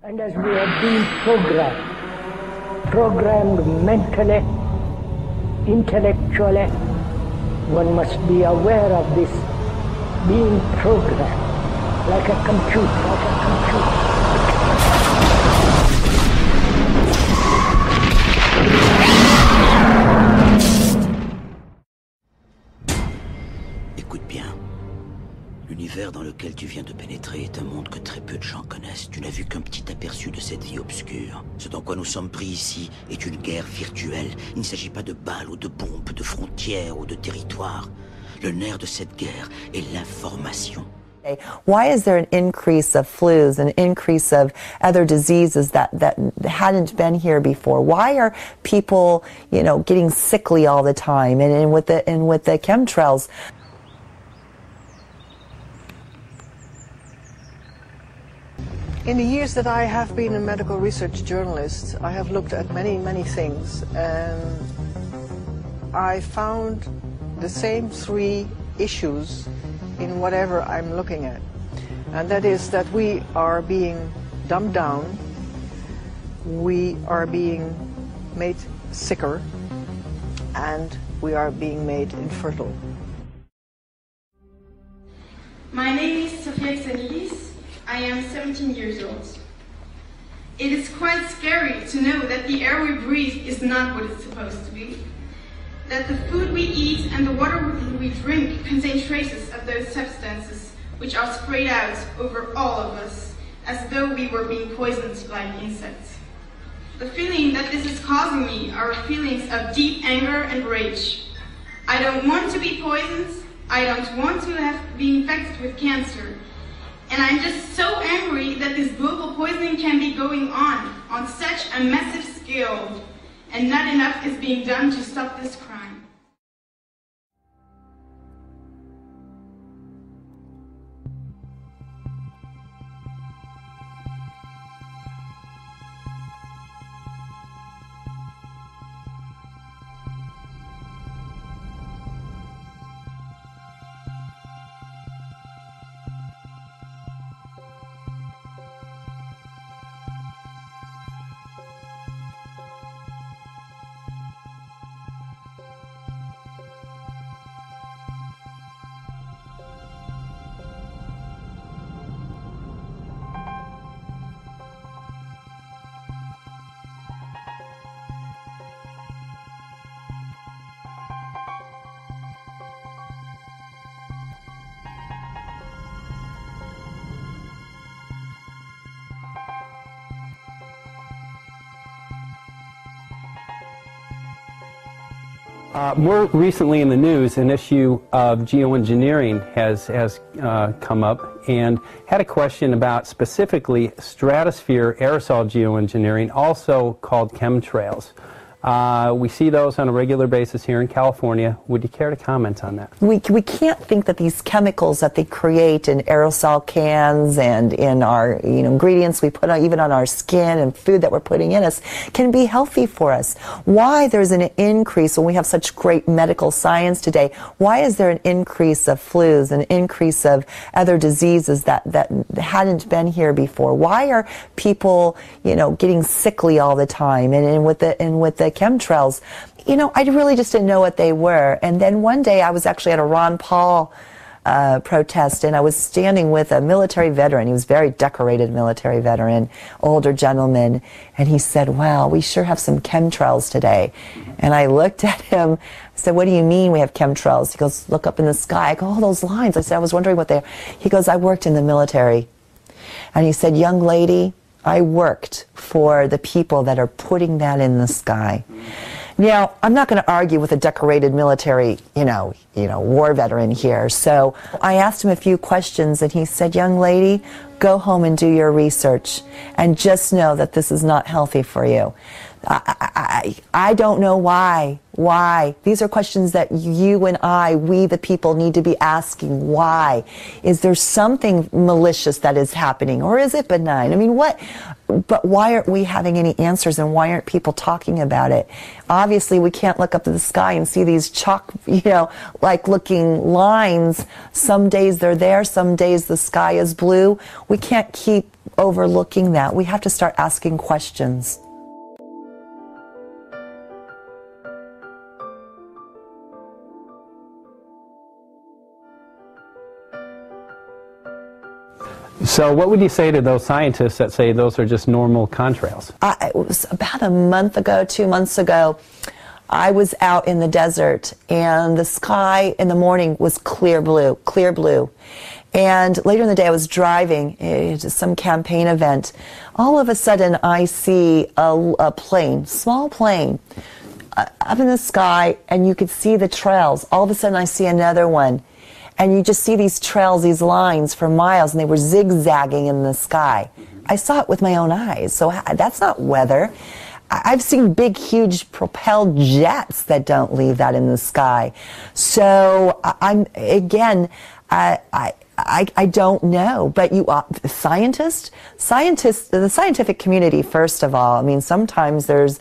And as we have been programmed mentally, intellectually, one must be aware of this being programmed like a computer. Écoute bien. L'univers dans lequel tu viens de pénétrer est un monde que très peu de gens connaissent. Tu n'as vu qu'un petit aperçu de cette vie obscure. Ce dans quoi nous sommes pris ici est une guerre virtuelle. Il ne s'agit pas de balles ou de bombes, de frontières ou de territoires. Le nerf de cette guerre est l'information. Why is there an increase of flus, an increase of other diseases that hadn't been here before? Why are people, getting sickly all the time? And with the chemtrails. In the years that I have been a medical research journalist, I have looked at many things, and I found the same three issues in whatever I'm looking at. And that is that we are being dumbed down, we are being made sicker, and we are being made infertile. My name is Sofia Xenidis. I am 17 years old. It is quite scary to know that the air we breathe is not what it's supposed to be. That the food we eat and the water we drink contain traces of those substances which are sprayed out over all of us as though we were being poisoned like insects. The feeling that this is causing me are feelings of deep anger and rage. I don't want to be poisoned. I don't want to be infected with cancer. And I'm just so angry that this global poisoning can be going on such a massive scale, and not enough is being done to stop this crime. More recently in the news, an issue of geoengineering has come up, and had a question about specifically stratosphere aerosol geoengineering, also called chemtrails. We see those on a regular basis here in California. Would you care to comment on that? We can't think that these chemicals that they create in aerosol cans and in our ingredients we put on, even on our skin and food that we're putting in us, can be healthy for us. Why there's an increase when we have such great medical science today? Why is there an increase of flus, an increase of other diseases that hadn't been here before? Why are people getting sickly all the time? And with the chemtrails, I really just didn't know what they were. And then one day I was actually at a Ron Paul protest, and I was standing with a military veteran. He was a very decorated military veteran, older gentleman, and he said, "Wow, we sure have some chemtrails today." And I looked at him, I said, "What do you mean we have chemtrails?" He goes, "Look up in the sky." I go, "Oh, those lines." I said, "I was wondering what they are." He goes, "I worked in the military." And he said, "Young lady, I worked for the people that are putting that in the sky." Now, I'm not going to argue with a decorated military, war veteran here. So I asked him a few questions, and he said, "Young lady, go home and do your research, and just know that this is not healthy for you." I don't know why. Why? These are questions that you and we the people, need to be asking. Why? Is there something malicious that is happening, or is it benign? I mean, what? But why aren't we having any answers, and why aren't people talking about it? Obviously, we can't look up to the sky and see these chalk, like looking lines. Some days they're there, some days the sky is blue. We can't keep overlooking that. We have to start asking questions. So what would you say to those scientists that say those are just normal contrails? It was about a month ago, 2 months ago, I was out in the desert and the sky in the morning was clear blue, clear blue. And later in the day I was driving to some campaign event. All of a sudden I see a plane, small plane, up in the sky, and you could see the trails. All of a sudden I see another one. And you just see these trails, these lines for miles, and they were zigzagging in the sky. I saw it with my own eyes, so that's not weather. I've seen big, huge propelled jets that don't leave that in the sky. So I don't know, but the scientific community, first of all, I mean, sometimes there's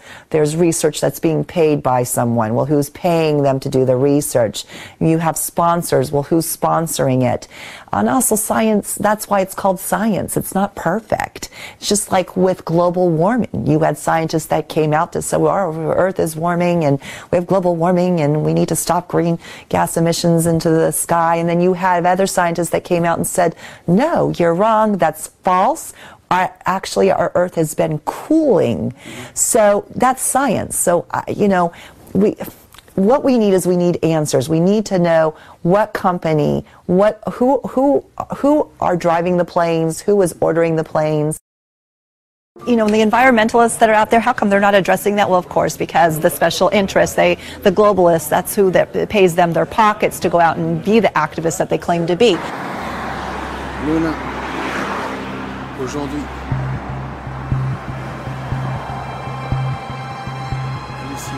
research that's being paid by someone. Well, who's paying them to do the research? You have sponsors. Well, who's sponsoring it? And also science, that's why it's called science. It's not perfect. It's just like with global warming. You had scientists that came out to say, well, our Earth is warming and we have global warming and we need to stop green gas emissions into the sky. And then you have other scientists that came out and said, no, you're wrong, that's false. Actually, our Earth has been cooling. So that's science. So, what we need is we need answers. We need to know what company, who are driving the planes, who is ordering the planes. The environmentalists that are out there, how come they're not addressing that? Well, of course, because the special interests, the globalists, that's who that pays them their pockets to go out and be the activists that they claim to be. Luna, aujourd'hui, ici.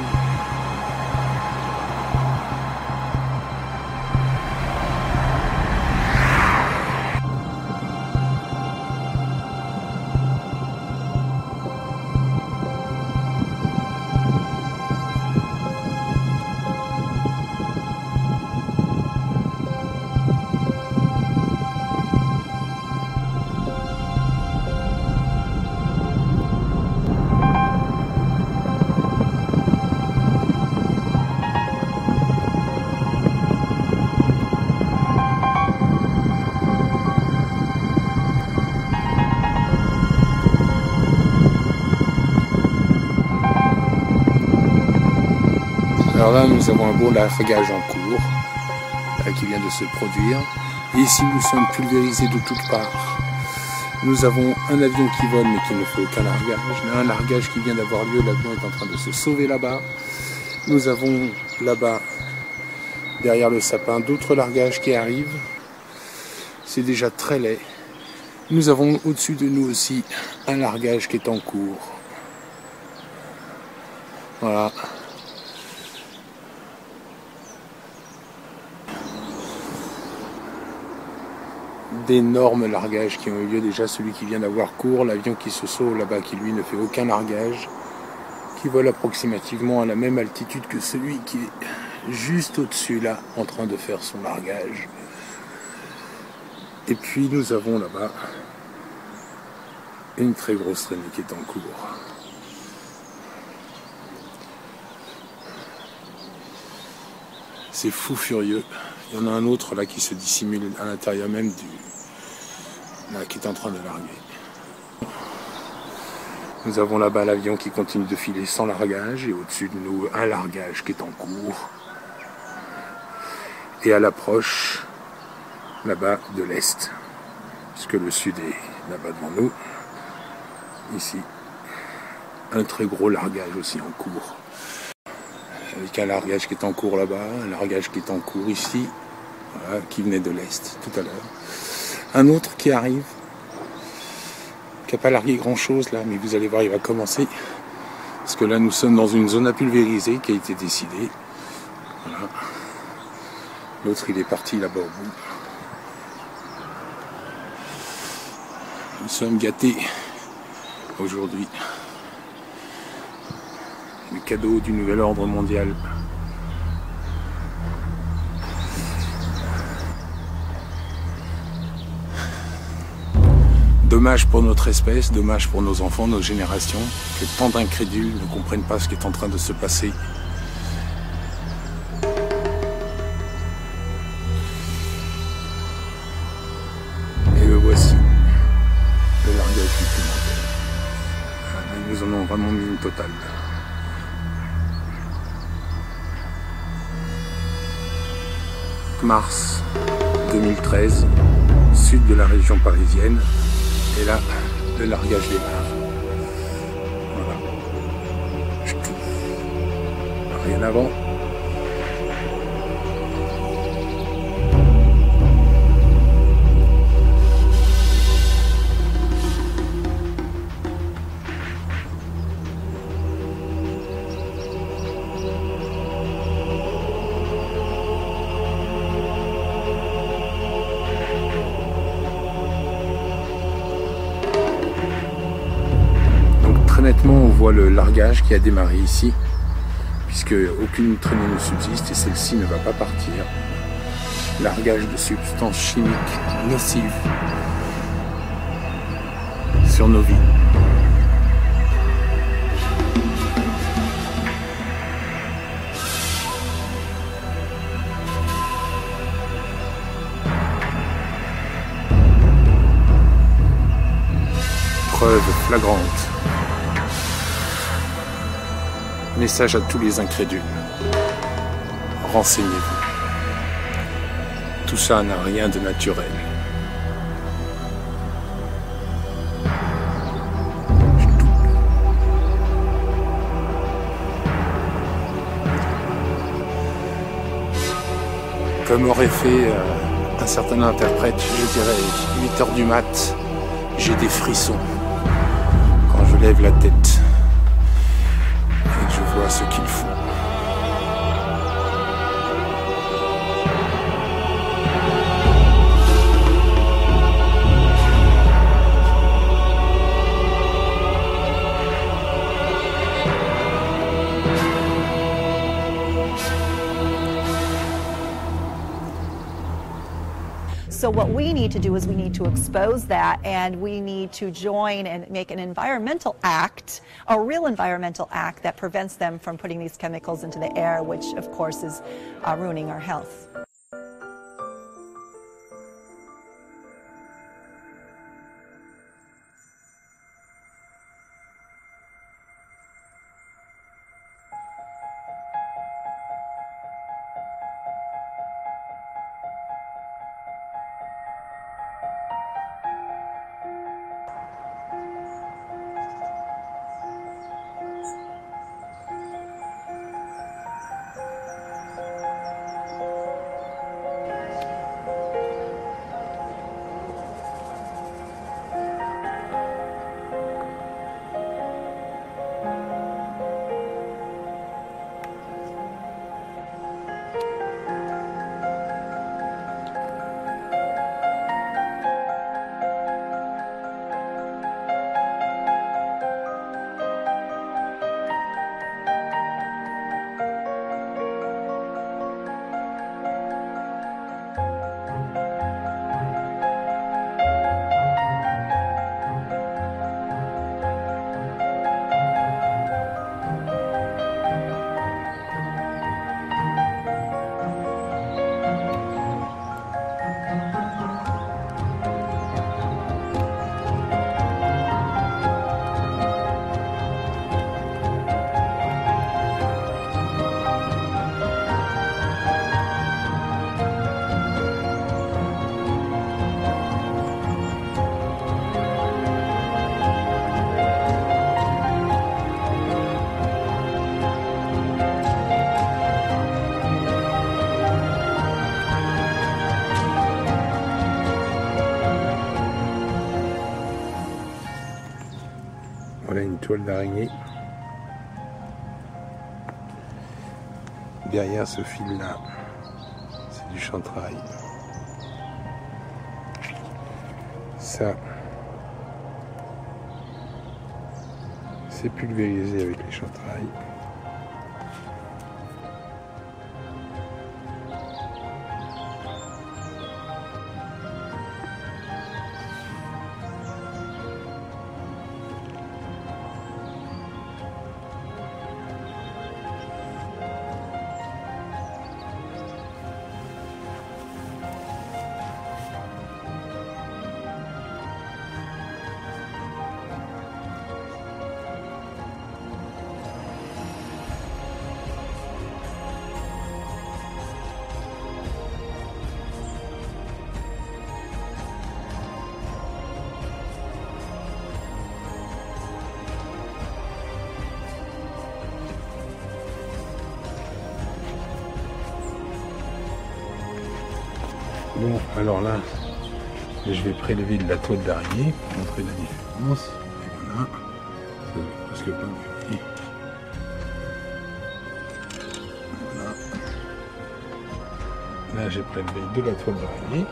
Alors là, nous avons un beau largage en cours qui vient de se produire. Et ici, nous sommes pulvérisés de toutes parts. Nous avons un avion qui vole mais qui ne fait aucun largage. Un largage qui vient d'avoir lieu, l'avion est en train de se sauver là-bas. Nous avons là-bas, derrière le sapin, d'autres largages qui arrivent. C'est déjà très laid. Nous avons au-dessus de nous aussi un largage qui est en cours. Voilà. D'énormes largages qui ont eu lieu déjà, celui qui vient d'avoir cours, l'avion qui se sauve là-bas qui lui ne fait aucun largage, qui vole approximativement à la même altitude que celui qui est juste au-dessus là en train de faire son largage. Et puis nous avons là-bas une très grosse traînée qui est en cours. C'est fou furieux. Il y en a un autre là qui se dissimule à l'intérieur même là, qui est en train de larguer. Nous avons là-bas l'avion qui continue de filer sans largage et au-dessus de nous un largage qui est en cours. Et à l'approche là-bas de l'est, puisque le sud est là-bas devant nous. Ici, un très gros largage aussi en cours. Avec un largage qui est en cours là-bas, un largage qui est en cours ici, voilà, qui venait de l'est tout à l'heure. Un autre qui arrive, qui n'a pas largué grand-chose là, mais vous allez voir, il va commencer. Parce que là, nous sommes dans une zone à pulvériser qui a été décidée. Voilà. L'autre, il est parti là-bas au bout. Nous sommes gâtés aujourd'hui. Le cadeau du nouvel ordre mondial. Dommage pour notre espèce, dommage pour nos enfants, nos générations, que tant d'incrédules ne comprennent pas ce qui est en train de se passer. Et le voici, le largage supplémentaire. Ils nous en ont vraiment mis une totale. Mars 2013, sud de la région parisienne, et là, le largage démarre. Voilà. Je touche. Rien avant. Nettement, on voit le largage qui a démarré ici, puisque aucune traînée ne subsiste et celle-ci ne va pas partir. Largage de substances chimiques nocives sur nos vies. Preuve flagrante. Message à tous les incrédules. Renseignez-vous. Tout ça n'a rien de naturel. Comme aurait fait un certain interprète, je dirais 8 heures du mat, j'ai des frissons quand je lève la tête. Je vois ce qu'il faut. So what we need to do is we need to expose that, and we need to join and make an environmental act, a real environmental act that prevents them from putting these chemicals into the air, which of course is ruining our health. Voilà une toile d'araignée. Derrière ce fil-là, c'est du chantrail. Ça, c'est pulvérisé avec les chantrails. Bon, alors là, je vais prélever de la toile d'araignée pour montrer la différence. Et voilà, ça se voit presque pas mieux. Voilà. Là, j'ai prélevé de la toile d'araignée.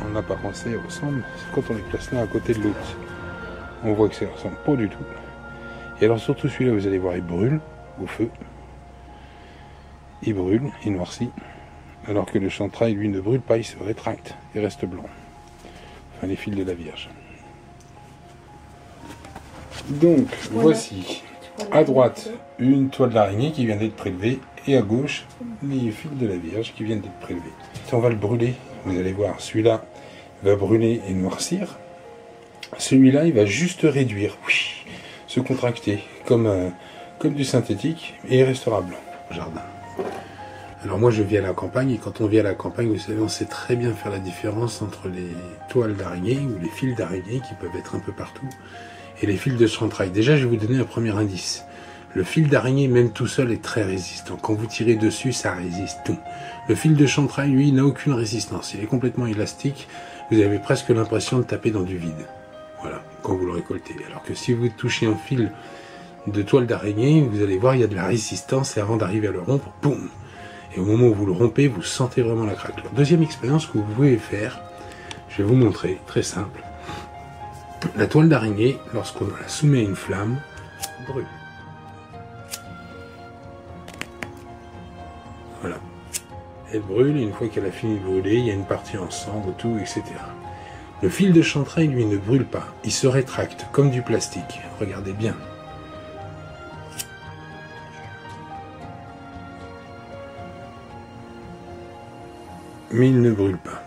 En apparence, elles ressemblent. Quand on les place l'un à côté de l'autre, on voit que ça ne ressemble pas du tout. Et alors, surtout celui-là, vous allez voir, il brûle au feu. Il brûle, il noircit. Alors que le chantrail, lui, ne brûle pas, il se rétracte, il reste blanc. Enfin, les fils de la Vierge. Donc, voici, à droite, une toile d'araignée qui vient d'être prélevée, et à gauche, les fils de la Vierge qui viennent d'être prélevés. On va le brûler, vous allez voir, celui-là va brûler et noircir. Celui-là, il va juste réduire, se contracter, comme du synthétique, et il restera blanc au jardin. Alors moi je vis à la campagne, et quand on vit à la campagne, vous savez, on sait très bien faire la différence entre les toiles d'araignée, ou les fils d'araignée qui peuvent être un peu partout, et les fils de chantrail. Déjà je vais vous donner un premier indice. Le fil d'araignée, même tout seul, est très résistant. Quand vous tirez dessus, ça résiste tout. Le fil de chantrail, lui, n'a aucune résistance. Il est complètement élastique. Vous avez presque l'impression de taper dans du vide. Voilà, quand vous le récoltez. Alors que si vous touchez un fil de toile d'araignée, vous allez voir, il y a de la résistance, et avant d'arriver à le rompre, boum! Et au moment où vous le rompez, vous sentez vraiment la craquelure. Deuxième expérience que vous pouvez faire, je vais vous montrer, très simple. La toile d'araignée, lorsqu'on la soumet à une flamme, brûle. Voilà. Elle brûle, et une fois qu'elle a fini de brûler, il y a une partie en cendres, tout, etc. Le fil de chantrail, lui, ne brûle pas. Il se rétracte, comme du plastique. Regardez bien. Mais il ne brûle pas.